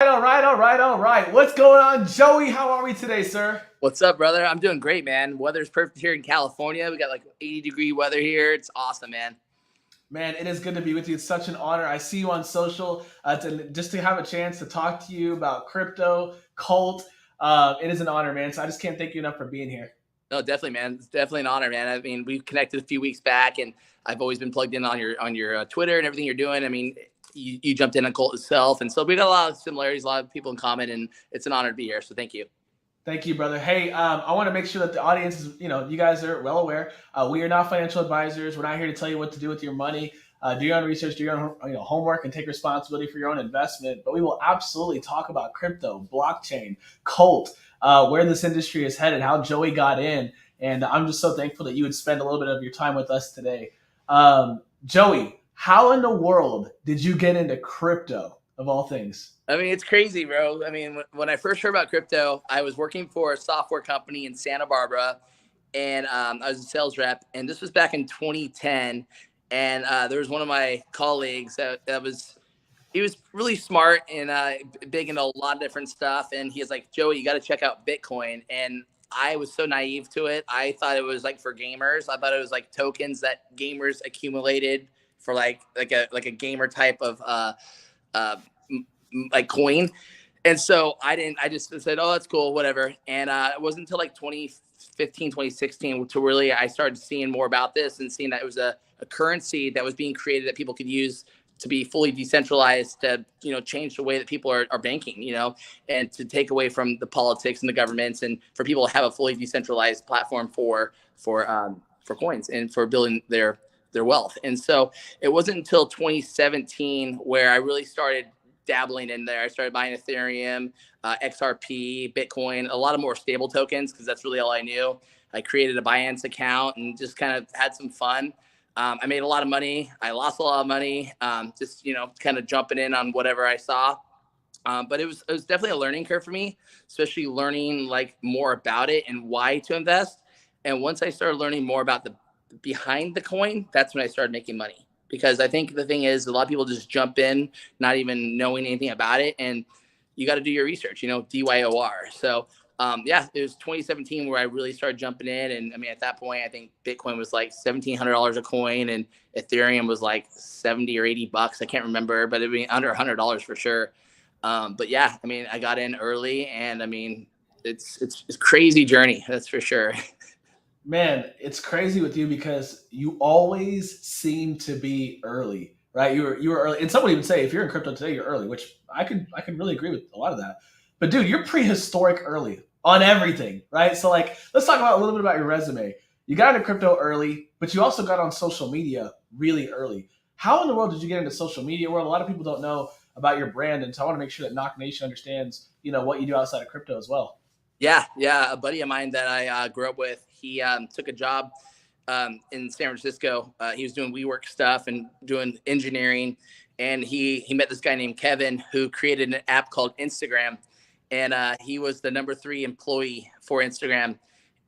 All right. What's going on, Joey? How are we today, sir? What's up, brother? I'm doing great, man. Weather's perfect here in California. We got like 80-degree weather here. It's awesome, man. Man, it is good to be with you. It's such an honor. I see you on social just to have a chance to talk to you about crypto, cult. It is an honor, man. So I just can't thank you enough for being here. No, definitely, man. It's definitely an honor, man. I mean, we connected a few weeks back, and I've always been plugged in on your Twitter and everything you're doing. I mean, you jumped in on Colt itself, and so we got a lot of similarities, a lot of people in common, and it's an honor to be here. So thank you. Thank you, brother. Hey, I want to make sure that the audience is, you guys are well aware. We are not financial advisors. We're not here to tell you what to do with your money. Do your own research, do your own homework, and take responsibility for your own investment. But we will absolutely talk about crypto, blockchain, cult, where this industry is headed, how Joey got in, and I'm just so thankful that you would spend a little bit of your time with us today. Joey, how in the world did you get into crypto of all things? I mean, it's crazy, bro. I mean, when I first heard about crypto, I was working for a software company in Santa Barbara, and I was a sales rep. And this was back in 2010. And there was one of my colleagues he was really smart and big into a lot of different stuff. And he was like, Joey, you got to check out Bitcoin. And I was so naive to it. I thought it was like for gamers. I thought it was like tokens that gamers accumulated for like a gamer type of like coin. And so I just said, oh, that's cool, whatever. And it wasn't until like 2015, 2016 to really, I started seeing more about this and seeing that it was a currency that was being created that people could use to be fully decentralized, to, change the way that people are banking, and to take away from the politics and the governments, and for people to have a fully decentralized platform for coins and for building their wealth. And so it wasn't until 2017 where I really started dabbling in there. I started buying Ethereum, XRP, Bitcoin, a lot of more stable tokens, because that's really all I knew. I created a Binance account and just kind of had some fun. I made a lot of money. I lost a lot of money, just, kind of jumping in on whatever I saw. But it was definitely a learning curve for me, especially learning like more about it and why to invest. And once I started learning more about the behind the coin, that's when I started making money. Because I think the thing is, a lot of people just jump in, not even knowing anything about it. And you got to do your research, DYOR. So yeah, it was 2017 where I really started jumping in. And I mean, at that point, I think Bitcoin was like $1,700 a coin, and Ethereum was like 70 or 80 bucks. I can't remember, but it'd be under $100 for sure. But yeah, I mean, I got in early, and I mean, it's a crazy journey. That's for sure. Man, it's crazy with you because you always seem to be early, right? You were early, and some would even say if you're in crypto today, you're early, which I could really agree with a lot of that. But dude, you're prehistoric early on everything, right? So like, let's talk about a little bit about your resume. You got into crypto early, but you also got on social media really early. How in the world did you get into social media world? A lot of people don't know about your brand, and so I want to make sure that Knock Nation understands, what you do outside of crypto as well. Yeah. A buddy of mine that I grew up with, he took a job in San Francisco. He was doing WeWork stuff and doing engineering. And he met this guy named Kevin, who created an app called Instagram. And he was the number 3 employee for Instagram.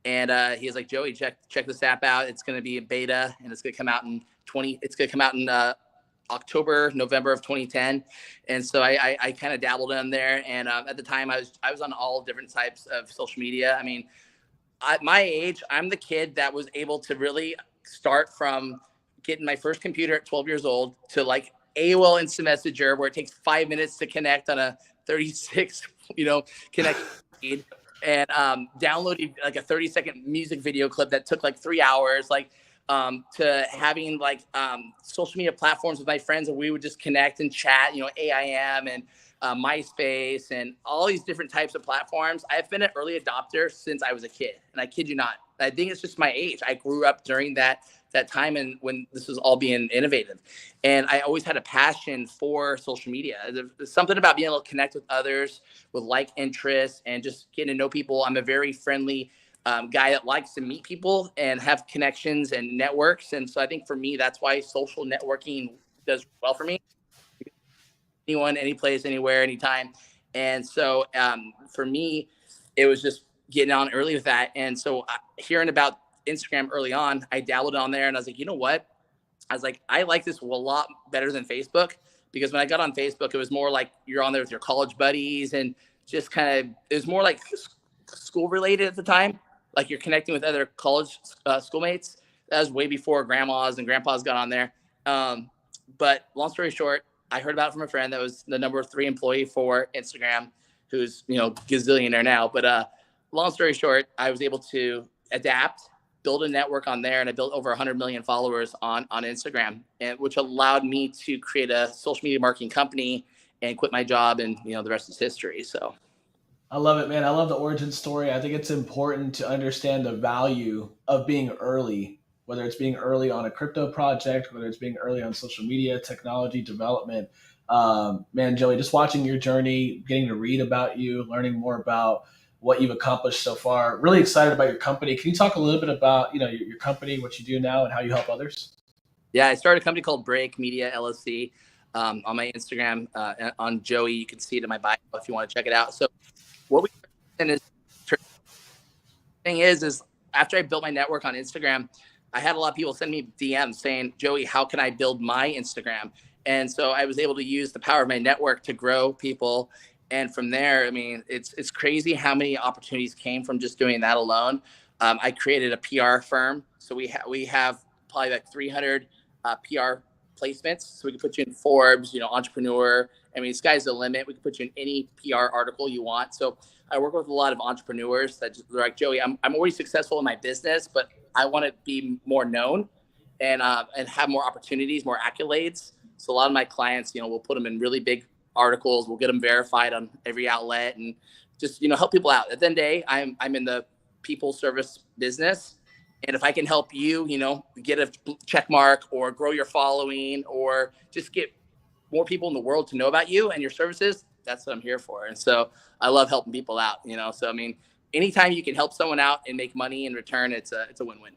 And he was like, Joey, check this app out. It's going to be a beta, and it's going to come out in October, November of 2010. And so I kind of dabbled in there. And at the time, I was on all different types of social media. I mean, at my age, I'm the kid that was able to really start from getting my first computer at 12 years old to like AOL Instant Messenger, where it takes 5 minutes to connect on a 36, connect speed, and downloading like a 30-second music video clip that took like 3 hours, like to having like social media platforms with my friends, and we would just connect and chat, AIM and MySpace and all these different types of platforms. I've been an early adopter since I was a kid, and I kid you not. I think it's just my age. I grew up during that time, and when this was all being innovative, and I always had a passion for social media. There's something about being able to connect with others with like interests and just getting to know people. I'm a very friendly guy that likes to meet people and have connections and networks, and so I think for me, that's why social networking does well for me. Anyone, any place, anywhere, anytime. And so for me, it was just getting on early with that. And so hearing about Instagram early on, I dabbled on there, and I was like, you know what? I was like, I like this a lot better than Facebook, because when I got on Facebook, it was more like you're on there with your college buddies and just kind of, it was more like school related at the time. Like you're connecting with other college schoolmates. That was way before grandmas and grandpas got on there. Um, but long story short, I heard about it from a friend that was the number 3 employee for Instagram, who's, gazillionaire now. But long story short, I was able to adapt, build a network on there, and I built over 100 million followers on Instagram, and which allowed me to create a social media marketing company and quit my job, and the rest is history. So I love it, man. I love the origin story. I think it's important to understand the value of being early, whether it's being early on a crypto project, whether it's being early on social media, technology development. Man, Joey, just watching your journey, getting to read about you, learning more about what you've accomplished so far. Really excited about your company. Can you talk a little bit about your company, what you do now, and how you help others? yeah, I started a company called Break Media LLC on my Instagram. On Joey, you can see it in my bio if you want to check it out. So what we is thing is after I built my network on Instagram, I had a lot of people send me DMs saying, Joey, how can I build my Instagram? And so I was able to use the power of my network to grow people. And from there, I mean, it's crazy how many opportunities came from just doing that alone. I created a PR firm, so we have probably like 300 PR placements. So we can put you in Forbes, Entrepreneur. I mean, sky's the limit. We can put you in any PR article you want. So I work with a lot of entrepreneurs that just, they're like, Joey, I'm already successful in my business, but I want to be more known and have more opportunities, more accolades. So a lot of my clients, we'll put them in really big articles. We'll get them verified on every outlet and just, help people out. At the end of the day, I'm in the people service business. And if I can help you, get a check mark or grow your following or just get more people in the world to know about you and your services, that's what I'm here for. And so I love helping people out, So I mean, anytime you can help someone out and make money in return, it's a win-win.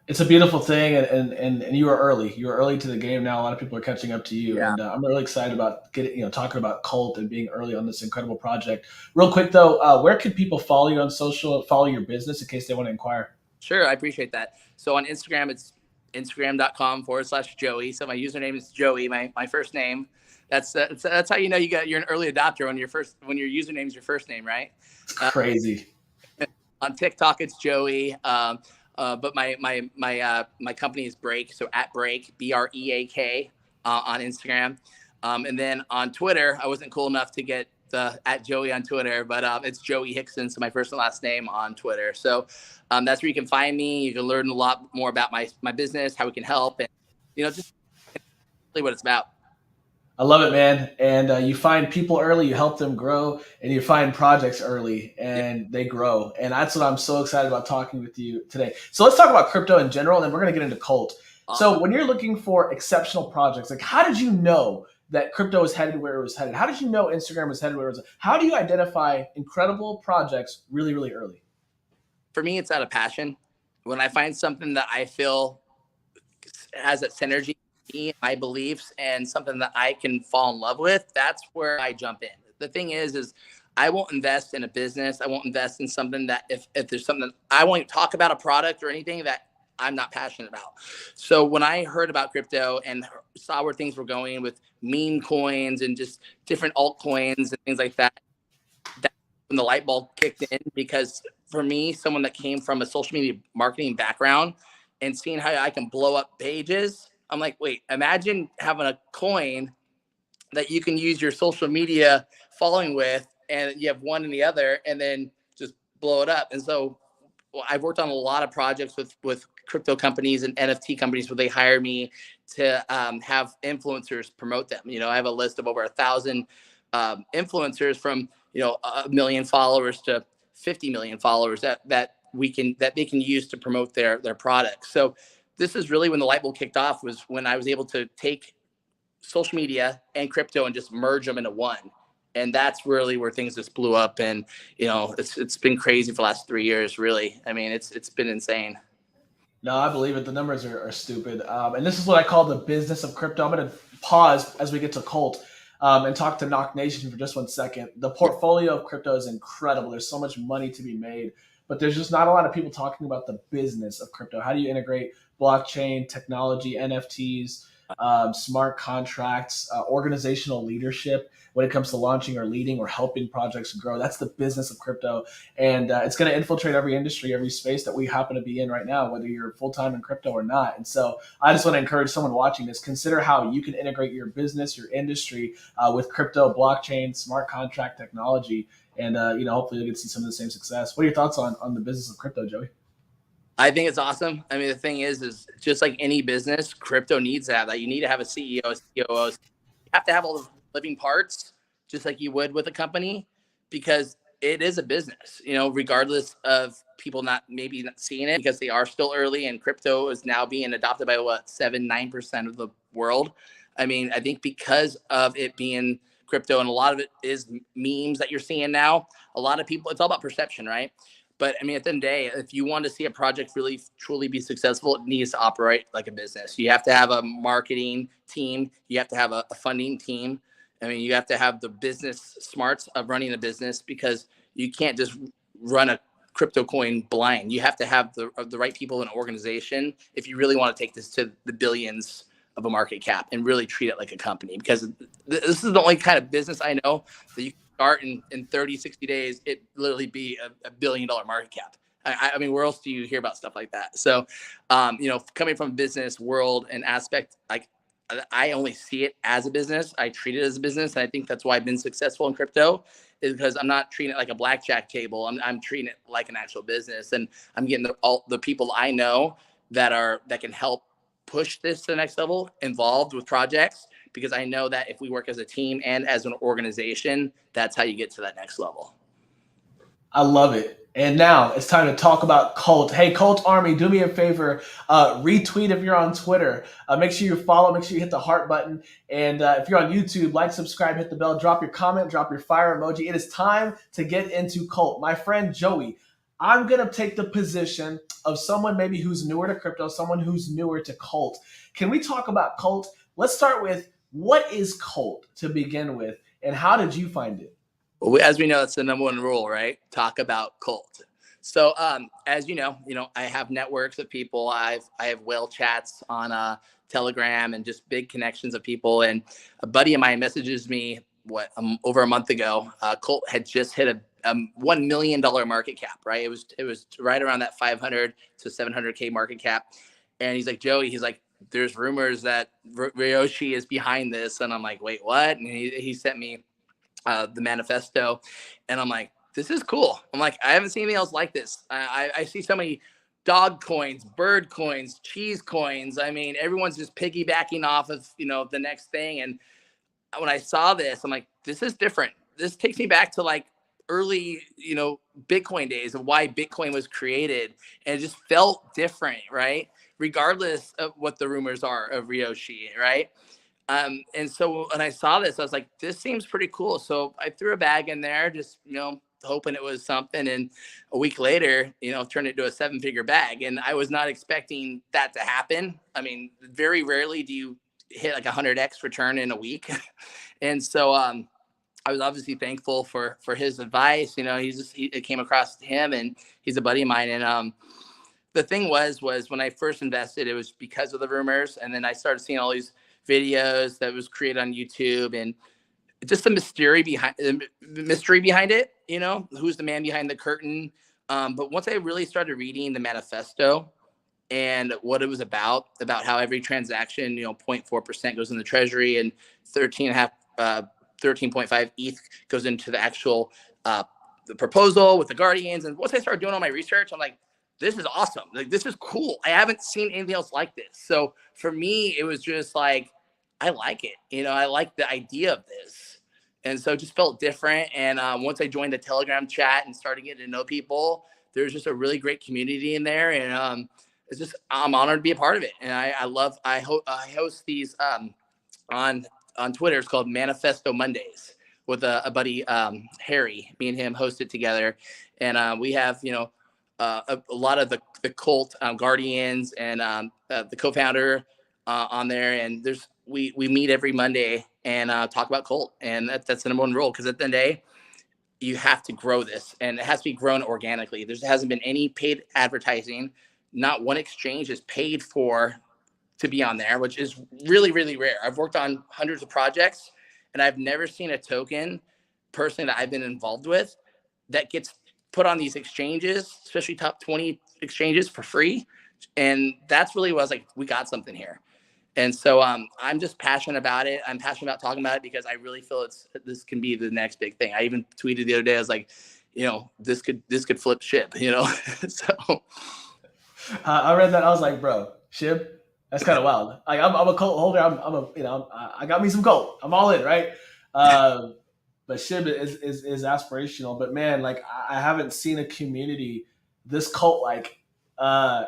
It's a beautiful thing, and you are early. You are early to the game now. A lot of people are catching up to you, Yeah. and I'm really excited about talking about Cult and being early on this incredible project. Real quick though, where can people follow you on social, follow your business in case they want to inquire? Sure. I appreciate that. So on Instagram, it's instagram.com/Joey. So my username is Joey, my first name. That's how you're an early adopter when your username is your first name, right? It's crazy. On TikTok, it's Joey. But my company is Break, so at Break BREAK on Instagram, and then on Twitter, I wasn't cool enough to get the at Joey on Twitter, but it's Joey Hickson, so my first and last name on Twitter. So that's where you can find me. You can learn a lot more about my business, how we can help, and just really what it's about. I love it, man. And you find people early, you help them grow, and you find projects early, Yeah. and they grow. And that's what I'm so excited about talking with you today. So let's talk about crypto in general, and then we're going to get into Cult. Awesome. So when you're looking for exceptional projects, like how did you know that crypto was headed where it was headed? How did you know Instagram was headed where it was? How do you identify incredible projects really, really early? For me, it's out of passion. When I find something that I feel has that synergy, me, my beliefs, and something that I can fall in love with, that's where I jump in. The thing is I won't invest in a business. I won't invest in something that if there's something, I won't talk about a product or anything that I'm not passionate about. So when I heard about crypto and saw where things were going with meme coins and just different altcoins and things like that, that's when the light bulb kicked in. Because for me, someone that came from a social media marketing background and seeing how I can blow up pages, I'm like, wait, imagine having a coin that you can use your social media following with, and you have one and the other, and then just blow it up. And so I've worked on a lot of projects with crypto companies and NFT companies where they hire me to have influencers promote them. I have a list of over 1,000 influencers from 1 million followers to 50 million followers that they can use to promote their products. So this is really when the light bulb kicked off, was when I was able to take social media and crypto and just merge them into one. And that's really where things just blew up. And, it's been crazy for the last 3 years, really. I mean, it's been insane. No, I believe it. The numbers are stupid. And this is what I call the business of crypto. I'm going to pause as we get to Cult and talk to Knock Nation for just 1 second. The portfolio of crypto is incredible. There's so much money to be made, but there's just not a lot of people talking about the business of crypto. How do you integrate blockchain, technology, NFTs? smart contracts, organizational leadership when it comes to launching or leading or helping projects grow. That's the business of crypto. And it's going to infiltrate every industry, every space that we happen to be in right now, whether you're full time in crypto or not. And so I just want to encourage someone watching this, consider how you can integrate your business, your industry with crypto, blockchain, smart contract technology. And hopefully you'll get to see some of the same success. What are your thoughts on the business of crypto, Joey? I think it's awesome. I mean, the thing is just like any business, crypto needs to have that. You need to have a CEO, COO. You have to have all the living parts, just like you would with a company, because it is a business, regardless of people maybe not seeing it because they are still early and crypto is now being adopted by 7-9% of the world. I mean, I think because of it being crypto and a lot of it is memes that you're seeing now, a lot of people, it's all about perception, right? But I mean, at the end of the day, if you want to see a project really truly be successful, it needs to operate like a business. You have to have a marketing team. You have to have a funding team. I mean, you have to have the business smarts of running a business, because you can't just run a crypto coin blind. You have to have the right people in an organization if you really want to take this to the billions of a market cap and really treat it like a company, because this is the only kind of business I know that you start in 30, 60 days, it literally be a $1 billion market cap. I mean, where else do you hear about stuff like that? So, coming from business world and aspect, like I only see it as a business. I treat it as a business. And I think that's why I've been successful in crypto, is because I'm not treating it like a blackjack table. I'm treating it like an actual business, and I'm getting all the people I know that can help push this to the next level involved with projects, because I know that if we work as a team and as an organization, that's how you get to that next level. I love it. And now it's time to talk about Cult. Hey, Cult Army, do me a favor. Retweet if you're on Twitter. Make sure you follow. Make sure you hit the heart button. And if you're on YouTube, like, subscribe, hit the bell, drop your comment, drop your fire emoji. It is time to get into Cult. My friend Joey, I'm going to take the position of someone maybe who's newer to crypto, someone who's newer to Cult. Can we talk about Cult? Let's start with, what is Cult to begin with, and how did you find it? Well, as we know, it's the number one rule, right? Talk about cult. So, as I have networks of people. I have whale chats on Telegram and just big connections of people. And a buddy of mine messages me over a month ago. Cult had just hit a $1 million market cap, right? It was right around that 500 to 700K market cap. And he's like, Joey, he's like, there's rumors that Ryoshi is behind this. And I'm like, wait, what? And he sent me the manifesto, and I'm like, this is cool. I'm like, I haven't seen anything else like this. I see so many dog coins, bird coins, cheese coins. I mean, everyone's just piggybacking off of the next thing. And when I saw this, I'm like, this is different. This takes me back to like early Bitcoin days of why Bitcoin was created, and it just felt different, right? Regardless of what the rumors are of Ryoshi, right? And so when I saw this, I was like, this seems pretty cool. So I threw a bag in there, just, hoping it was something. And a week later, turned it into a 7-figure bag. And I was not expecting that to happen. I mean, very rarely do you hit like 100x return in a week. And so I was obviously thankful for his advice. It came across to him, and he's a buddy of mine. And the thing was when I first invested, it was because of the rumors. And then I started seeing all these videos that was created on YouTube, and just the mystery behind it, who's the man behind the curtain. But once I really started reading the manifesto and what it was about how every transaction, 0.4% goes in the treasury, and 13.5 ETH goes into the actual the proposal with the guardians. And once I started doing all my research, I'm like, this is awesome. Like, this is cool. I haven't seen anything else like this. So for me, it was just like, I like it. I like the idea of this. And so it just felt different. And once I joined the Telegram chat and started getting to know people, there's just a really great community in there. And I'm honored to be a part of it. And I host these on Twitter. It's called Manifesto Mondays with a buddy, Harry. Me and him host it together. And we have, a lot of the cult guardians and the co-founder on there, and we meet every Monday and talk about cult, and that's the number one rule, because at the end of the day, you have to grow this, and it has to be grown organically. There hasn't been any paid advertising. Not one exchange is paid for to be on there, which is really, really rare. I've worked on hundreds of projects, and I've never seen a token personally that I've been involved with that gets put on these exchanges, especially top 20 exchanges, for free. And that's really what I was like, we got something here. And so I'm just passionate about it. I'm passionate about talking about it because I really feel this can be the next big thing. I even tweeted the other day, I was like, this could flip ship, So I read that. I was like, bro, Shib, that's kind of wild. Like, I'm a cult holder. I'm a, I got me some cult. I'm all in, right? Um, but Shib is aspirational. But man, like, I haven't seen a community this cult like,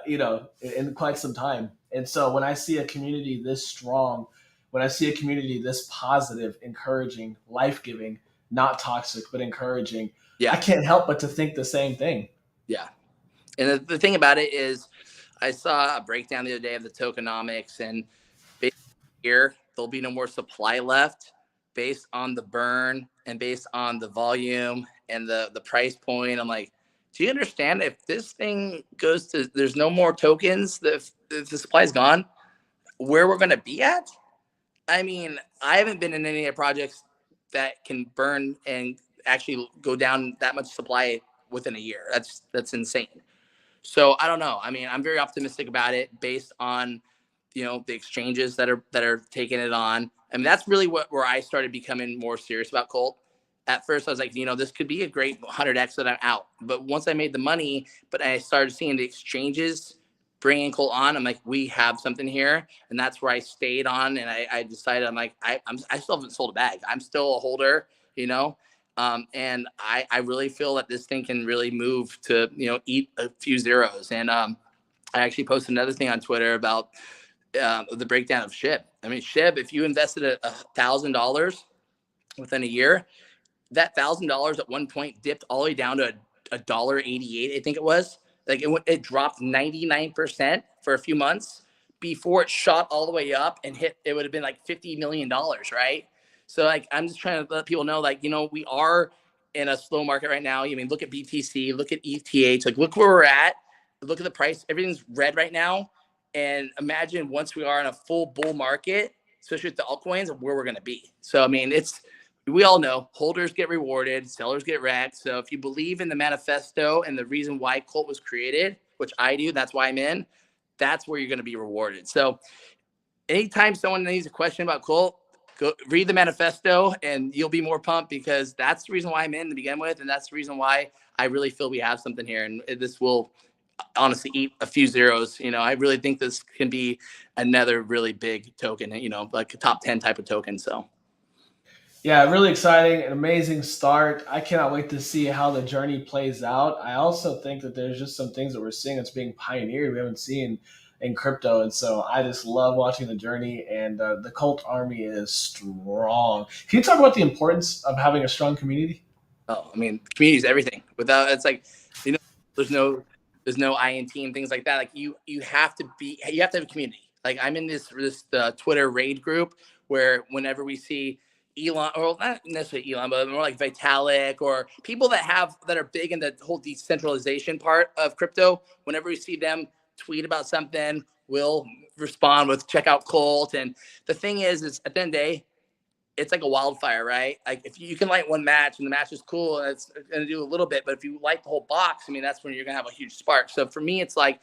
in quite some time. And so when I see a community this strong, when I see a community this positive, encouraging, life giving, not toxic but encouraging, I yeah, can't help but to think the same thing. yeah. And the thing about it is, I saw a breakdown the other day of the tokenomics, and based here there'll be no more supply left based on the burn and based on the volume and the price point. I'm like, do you understand, if this thing goes to, there's no more tokens, if the supply is gone, where we're going to be at? I mean, I haven't been in any projects that can burn and actually go down that much supply within a year. That's insane. So I don't know. I mean, I'm very optimistic about it based on, the exchanges that are taking it on. I mean, that's really where I started becoming more serious about Colt. At first, I was like, this could be a great 100x that I'm out. But once I made the money, but I started seeing the exchanges bringing Colt on, I'm like, we have something here, and that's where I stayed on. And I decided, I'm like, I still haven't sold a bag. I'm still a holder, you know. And I really feel that this thing can really move to, eat a few zeros. And I actually posted another thing on Twitter about the breakdown of SHIB. I mean, SHIB, if you invested $1,000 within a year, that $1,000 at one point dipped all the way down to $1.88, I think it was. Like it dropped 99% for a few months before it shot all the way up and hit. It would have been like $50 million, right? So like, I'm just trying to let people know, like, we are in a slow market right now. I mean, look at BTC, look at ETH, like look where we're at, look at the price. Everything's red right now, and imagine once we are in a full bull market, especially with the altcoins, where we're going to be. So I mean, we all know holders get rewarded, sellers get wrecked. So if you believe in the manifesto and the reason why Colt was created, which I do, that's why I'm in, that's where you're going to be rewarded. So anytime someone needs a question about Colt, go read the manifesto and you'll be more pumped, because that's the reason why I'm in to begin with. And that's the reason why I really feel we have something here. And this will honestly eat a few zeros. I really think this can be another really big token, like a top 10 type of token. So Yeah, really exciting, an amazing start. I cannot wait to see how the journey plays out. I also think that there's just some things that we're seeing that's being pioneered we haven't seen in crypto, and so I just love watching the journey. And the cult army is strong. Can you talk about the importance of having a strong community? Oh, I mean, community is everything. Without, it's like, you know, there's no INT and things like that. Like you have to have a community. Like I'm in this Twitter raid group where whenever we see Elon, or not necessarily Elon, but more like Vitalik or people that are big in the whole decentralization part of crypto, whenever we see them tweet about something, we'll respond with check out Colt. And the thing is at the end of the day, it's like a wildfire, right? Like if you can light one match and the match is cool and it's going to do a little bit, but if you light the whole box, I mean, that's when you're going to have a huge spark. So for me, it's like,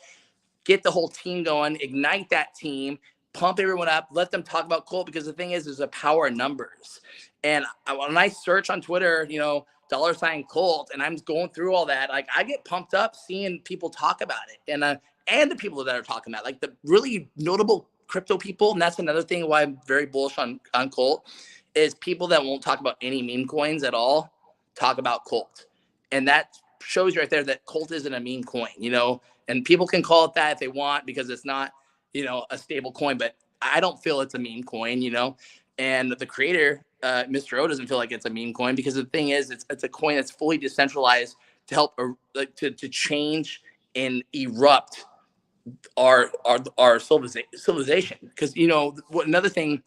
get the whole team going, ignite that team, pump everyone up, let them talk about Colt, because the thing is, there's a power in numbers. And when I search on Twitter, $ Colt, and I'm going through all that, like I get pumped up seeing people talk about it, and the people that are talking about, like the really notable crypto people. And that's another thing why I'm very bullish on Colt, is people that won't talk about any meme coins at all talk about Colt. And that shows you right there that Colt isn't a meme coin, and people can call it that if they want, because it's not, a stable coin, but I don't feel it's a meme coin, and the creator, Mr. O, doesn't feel like it's a meme coin, because the thing is, it's a coin that's fully decentralized to help to change and erupt our civilization. Because another thing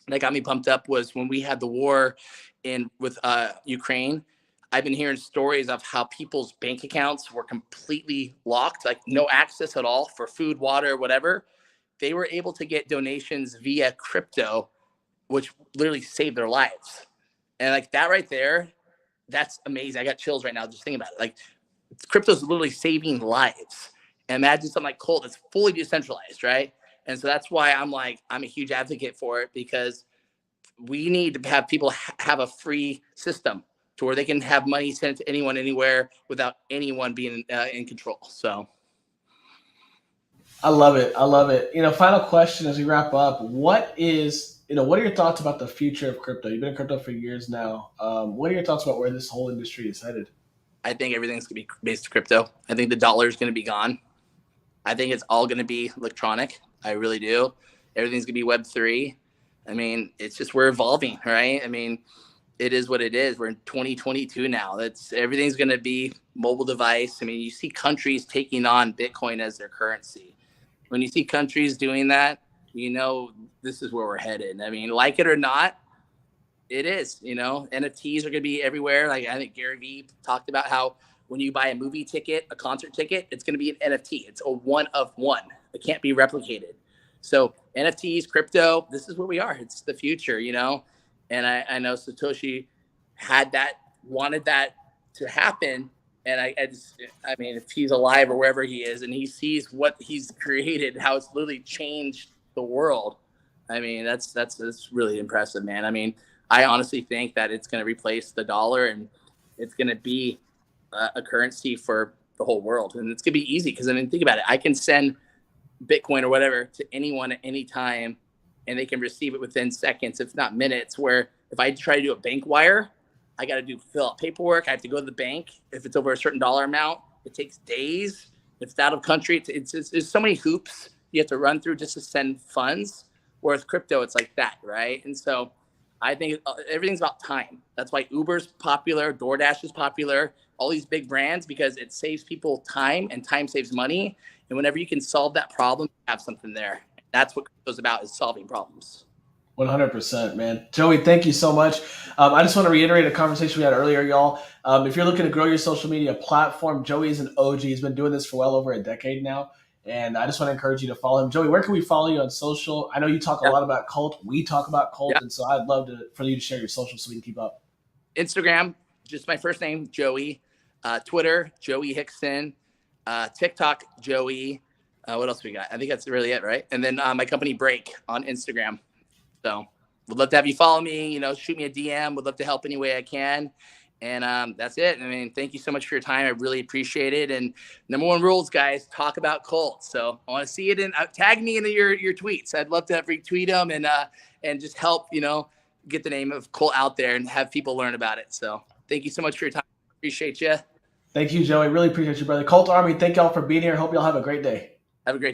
that got me pumped up was when we had the war with Ukraine. I've been hearing stories of how people's bank accounts were completely locked, like no access at all for food, water, whatever, they were able to get donations via crypto, which literally saved their lives. And like that right there, that's amazing. I got chills right now just thinking about it. Like crypto is literally saving lives. And imagine something like Colt that's fully decentralized, right? And so that's why I'm a huge advocate for it, because we need to have people have a free system to where they can have money sent to anyone, anywhere, without anyone being in control. So I love it. I love it. Final question as we wrap up. What are your thoughts about the future of crypto? You've been in crypto for years now. What are your thoughts about where this whole industry is headed? I think everything's going to be based on crypto. I think the dollar is going to be gone. I think it's all going to be electronic. I really do. Everything's going to be Web3. I mean, it's just, we're evolving, right? I mean, it is what it is. We're in 2022 now. Everything's going to be mobile device. I mean, you see countries taking on Bitcoin as their currency. When you see countries doing that, this is where we're headed. I mean, like it or not, it is. NFTs are going to be everywhere. Like I think Gary Vee talked about how when you buy a movie ticket, a concert ticket, it's going to be an NFT. It's a one of one. It can't be replicated. So NFTs, crypto, this is where we are. It's the future, And I know Satoshi wanted that to happen. And I mean, if he's alive or wherever he is, and he sees what he's created, how it's literally changed the world. I mean, that's really impressive, man. I mean, I honestly think that it's going to replace the dollar, and it's going to be a currency for the whole world. And it's going to be easy because, I mean, think about it. I can send Bitcoin or whatever to anyone at any time, and they can receive it within seconds, if not minutes, where if I try to do a bank wire, I got to fill out paperwork. I have to go to the bank. If it's over a certain dollar amount, it takes days. If it's out of country, there's so many hoops you have to run through just to send funds. Whereas crypto, it's like that, right? And so I think everything's about time. That's why Uber's popular, DoorDash is popular, all these big brands, because it saves people time, and time saves money. And whenever you can solve that problem, you have something there. That's what crypto's about, is solving problems. 100%, man. Joey, thank you so much. I just want to reiterate a conversation we had earlier, y'all. If you're looking to grow your social media platform, Joey is an OG. He's been doing this for well over a decade now. And I just want to encourage you to follow him. Joey, where can we follow you on social? I know you talk a lot about Cult. We talk about Cult. And so I'd love for you to share your social so we can keep up. Instagram, just my first name, Joey. Twitter, Joey Hickson. TikTok, Joey. What else we got? I think that's really it, right? And then my company, Break, on Instagram. So would love to have you follow me, shoot me a DM. Would love to help any way I can. And that's it. I mean, thank you so much for your time. I really appreciate it. And number one rules, guys, talk about Colts. So I want to see it, and tag me into your tweets. I'd love to retweet them and just help, get the name of Colt out there and have people learn about it. So thank you so much for your time. Appreciate you. Thank you, Joey. Really appreciate you, brother. Cult Army, thank y'all for being here. Hope y'all have a great day. Have a great day.